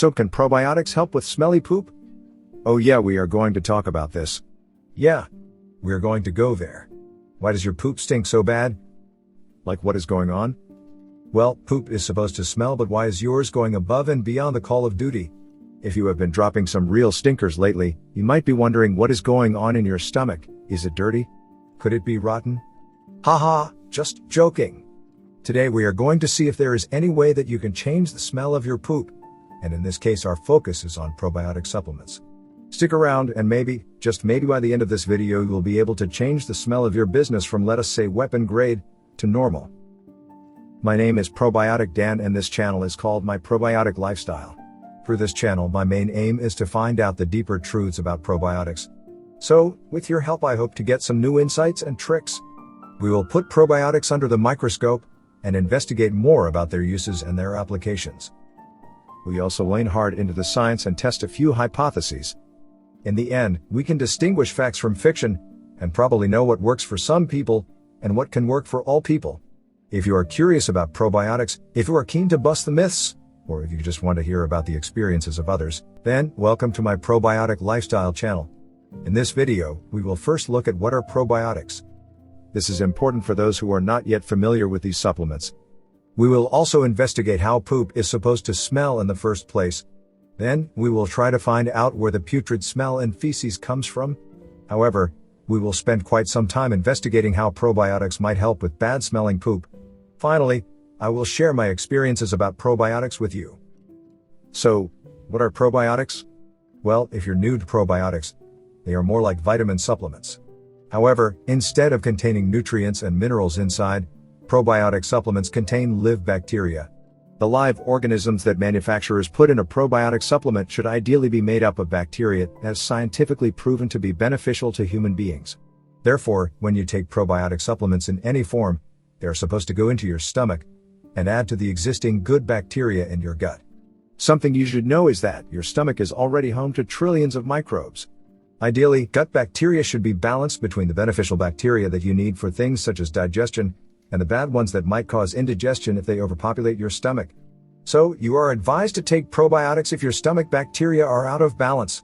So can probiotics help with smelly poop? Oh yeah, we are going to talk about this. Yeah, we are going to go there. Why does your poop stink so bad? Like what is going on? Well, poop is supposed to smell, but why is yours going above and beyond the call of duty? If you have been dropping some real stinkers lately, you might be wondering what is going on in your stomach. Is it dirty? Could it be rotten? Haha, just joking. Today we are going to see if there is any way that you can change the smell of your poop. And in this case our focus is on probiotic supplements. Stick around and maybe, just maybe by the end of this video you will be able to change the smell of your business from, let us say, weapon grade to normal. My name is Probiotic Dan and this channel is called My Probiotic Lifestyle. For this channel my main aim is to find out the deeper truths about probiotics. So, with your help I hope to get some new insights and tricks. We will put probiotics under the microscope and investigate more about their uses and their applications. We also lean hard into the science and test a few hypotheses. In the end, we can distinguish facts from fiction, and probably know what works for some people, and what can work for all people. If you are curious about probiotics, if you are keen to bust the myths, or if you just want to hear about the experiences of others, then welcome to my Probiotic Lifestyle channel. In this video, we will first look at what are probiotics. This is important for those who are not yet familiar with these supplements. We will also investigate how poop is supposed to smell in the first place. Then, we will try to find out where the putrid smell in feces comes from. However, we will spend quite some time investigating how probiotics might help with bad-smelling poop. Finally, I will share my experiences about probiotics with you. So, what are probiotics? Well, if you're new to probiotics, they are more like vitamin supplements. However, instead of containing nutrients and minerals inside, probiotic supplements contain live bacteria. The live organisms that manufacturers put in a probiotic supplement should ideally be made up of bacteria that is scientifically proven to be beneficial to human beings. Therefore, when you take probiotic supplements in any form, they are supposed to go into your stomach and add to the existing good bacteria in your gut. Something you should know is that your stomach is already home to trillions of microbes. Ideally, gut bacteria should be balanced between the beneficial bacteria that you need for things such as digestion, and the bad ones that might cause indigestion if they overpopulate your stomach. So, you are advised to take probiotics if your stomach bacteria are out of balance.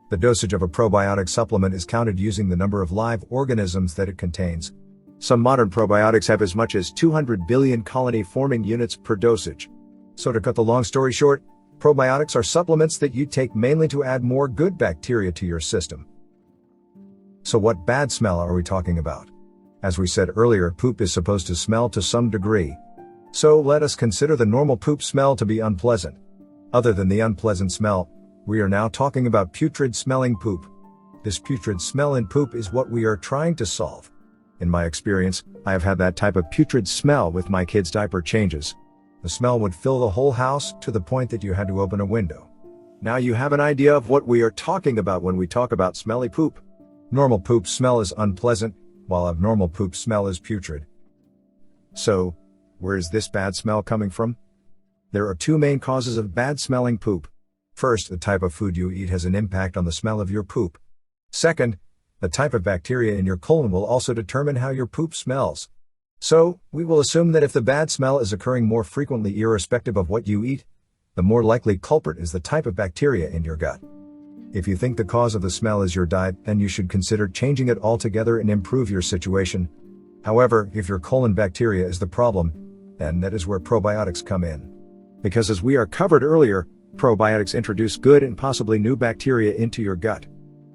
The dosage of a probiotic supplement is counted using the number of live organisms that it contains. Some modern probiotics have as much as 200 billion colony-forming units per dosage. So to cut the long story short, probiotics are supplements that you take mainly to add more good bacteria to your system. So what bad smell are we talking about? As we said earlier, poop is supposed to smell to some degree. So let us consider the normal poop smell to be unpleasant. Other than the unpleasant smell, we are now talking about putrid smelling poop. This putrid smell in poop is what we are trying to solve. In my experience, I have had that type of putrid smell with my kids' diaper changes. The smell would fill the whole house to the point that you had to open a window. Now you have an idea of what we are talking about when we talk about smelly poop. Normal poop smell is unpleasant, while abnormal poop smell is putrid. So, where is this bad smell coming from? There are two main causes of bad smelling poop. First, the type of food you eat has an impact on the smell of your poop. Second, the type of bacteria in your colon will also determine how your poop smells. So, we will assume that if the bad smell is occurring more frequently irrespective of what you eat, the more likely culprit is the type of bacteria in your gut. If you think the cause of the smell is your diet, then you should consider changing it altogether and improve your situation. However, if your colon bacteria is the problem, then that is where probiotics come in. Because as we are covered earlier, probiotics introduce good and possibly new bacteria into your gut.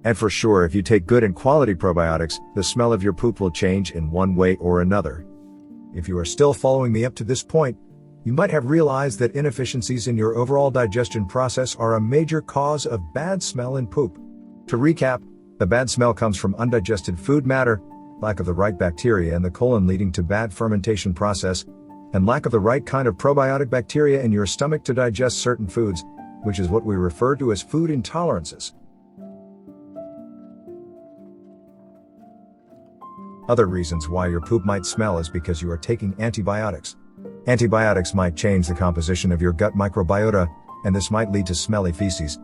And for sure, if you take good and quality probiotics, the smell of your poop will change in one way or another. If you are still following me up to this point, you might have realized that inefficiencies in your overall digestion process are a major cause of bad smell in poop. To recap, the bad smell comes from undigested food matter, lack of the right bacteria in the colon leading to bad fermentation process, and lack of the right kind of probiotic bacteria in your stomach to digest certain foods, which is what we refer to as food intolerances. Other reasons why your poop might smell is because you are taking antibiotics. Antibiotics might change the composition of your gut microbiota, and this might lead to smelly feces.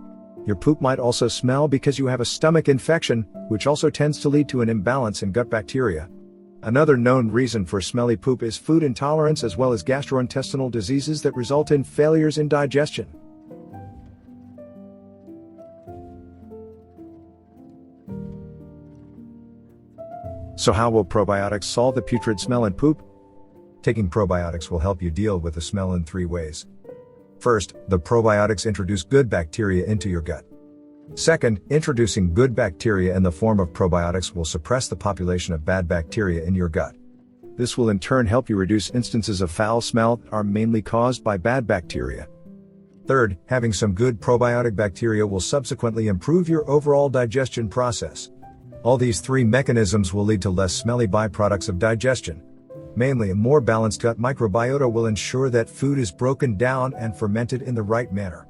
Your poop might also smell because you have a stomach infection, which also tends to lead to an imbalance in gut bacteria. Another known reason for smelly poop is food intolerance as well as gastrointestinal diseases that result in failures in digestion. So how will probiotics solve the putrid smell in poop? Taking probiotics will help you deal with the smell in 3 ways. First, the probiotics introduce good bacteria into your gut. Second, introducing good bacteria in the form of probiotics will suppress the population of bad bacteria in your gut. This will in turn help you reduce instances of foul smell that are mainly caused by bad bacteria. Third, having some good probiotic bacteria will subsequently improve your overall digestion process. All these 3 mechanisms will lead to less smelly byproducts of digestion. Mainly, a more balanced gut microbiota will ensure that food is broken down and fermented in the right manner.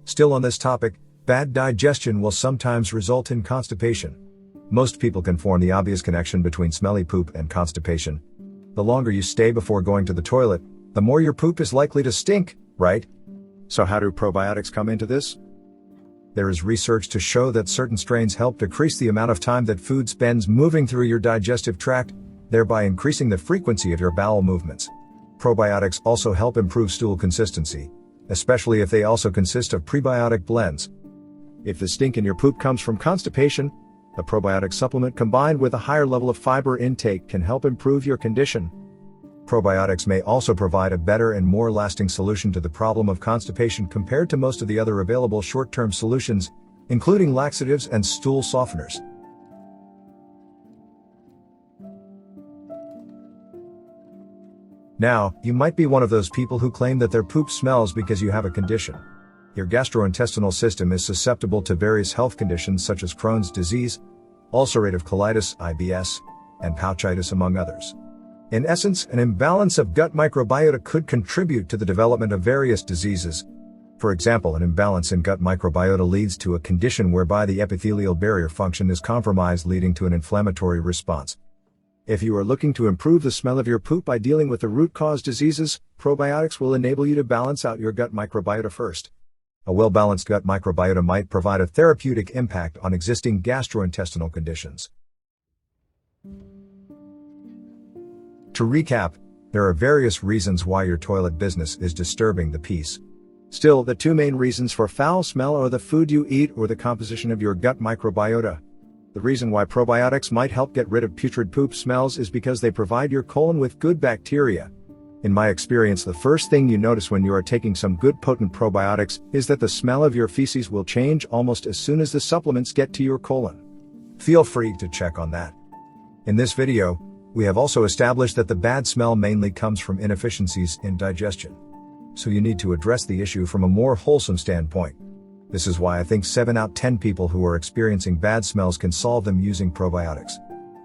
Still on this topic, bad digestion will sometimes result in constipation. Most people can form the obvious connection between smelly poop and constipation. The longer you stay before going to the toilet, the more your poop is likely to stink, right? So how do probiotics come into this? There is research to show that certain strains help decrease the amount of time that food spends moving through your digestive tract, thereby increasing the frequency of your bowel movements. Probiotics also help improve stool consistency, especially if they also consist of prebiotic blends. If the stink in your poop comes from constipation, a probiotic supplement combined with a higher level of fiber intake can help improve your condition. Probiotics may also provide a better and more lasting solution to the problem of constipation compared to most of the other available short-term solutions, including laxatives and stool softeners. Now, you might be one of those people who claim that their poop smells because you have a condition. Your gastrointestinal system is susceptible to various health conditions such as Crohn's disease, ulcerative colitis, IBS, and pouchitis, among others. In essence, an imbalance of gut microbiota could contribute to the development of various diseases. For example, an imbalance in gut microbiota leads to a condition whereby the epithelial barrier function is compromised, leading to an inflammatory response. If you are looking to improve the smell of your poop by dealing with the root cause diseases, probiotics will enable you to balance out your gut microbiota first. A well-balanced gut microbiota might provide a therapeutic impact on existing gastrointestinal conditions. To recap, there are various reasons why your toilet business is disturbing the peace. Still, the 2 main reasons for foul smell are the food you eat or the composition of your gut microbiota. The reason why probiotics might help get rid of putrid poop smells is because they provide your colon with good bacteria. In my experience, the first thing you notice when you are taking some good potent probiotics is that the smell of your feces will change almost as soon as the supplements get to your colon. Feel free to check on that. In this video, we have also established that the bad smell mainly comes from inefficiencies in digestion. So you need to address the issue from a more wholesome standpoint. This is why I think 7 out of 10 people who are experiencing bad smells can solve them using probiotics.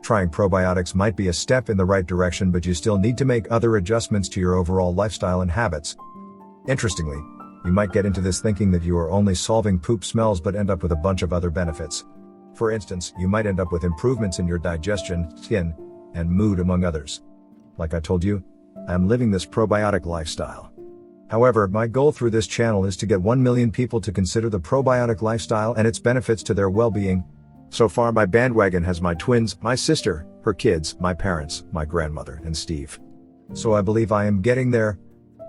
Trying probiotics might be a step in the right direction, but you still need to make other adjustments to your overall lifestyle and habits. Interestingly, you might get into this thinking that you are only solving poop smells but end up with a bunch of other benefits. For instance, you might end up with improvements in your digestion, skin, and mood, among others. Like I told you, I am living this probiotic lifestyle. However, my goal through this channel is to get 1 million people to consider the probiotic lifestyle and its benefits to their well-being. So far, my bandwagon has my twins, my sister, her kids, my parents, my grandmother, and Steve. So I believe I am getting there.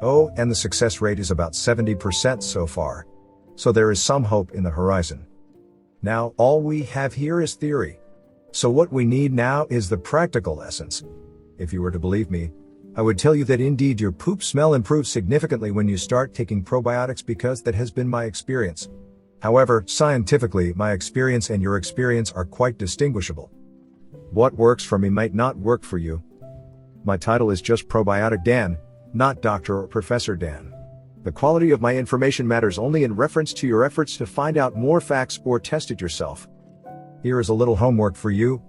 Oh, and the success rate is about 70% so far. So there is some hope in the horizon. Now, all we have here is theory. So what we need now is the practical essence. If you were to believe me, I would tell you that indeed your poop smell improves significantly when you start taking probiotics, because that has been my experience. However, scientifically, my experience and your experience are quite distinguishable. What works for me might not work for you. My title is just Probiotic Dan, not Dr. or Professor Dan. The quality of my information matters only in reference to your efforts to find out more facts or test it yourself. Here is a little homework for you.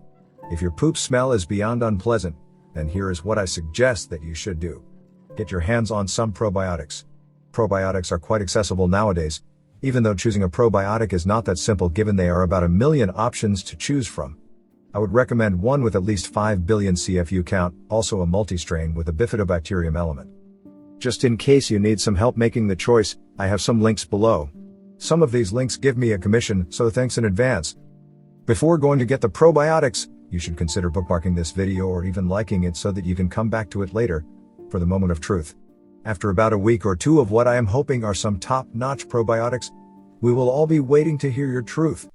If your poop smell is beyond unpleasant, then here is what I suggest that you should do. Get your hands on some probiotics. Probiotics are quite accessible nowadays, even though choosing a probiotic is not that simple given there are about 1 million options to choose from. I would recommend one with at least 5 billion CFU count, also a multi-strain with a bifidobacterium element. Just in case you need some help making the choice, I have some links below. Some of these links give me a commission, so thanks in advance. Before going to get the probiotics, you should consider bookmarking this video or even liking it so that you can come back to it later, for the moment of truth. After about a week or 2 of what I am hoping are some top-notch probiotics, We will all be waiting to hear your truth.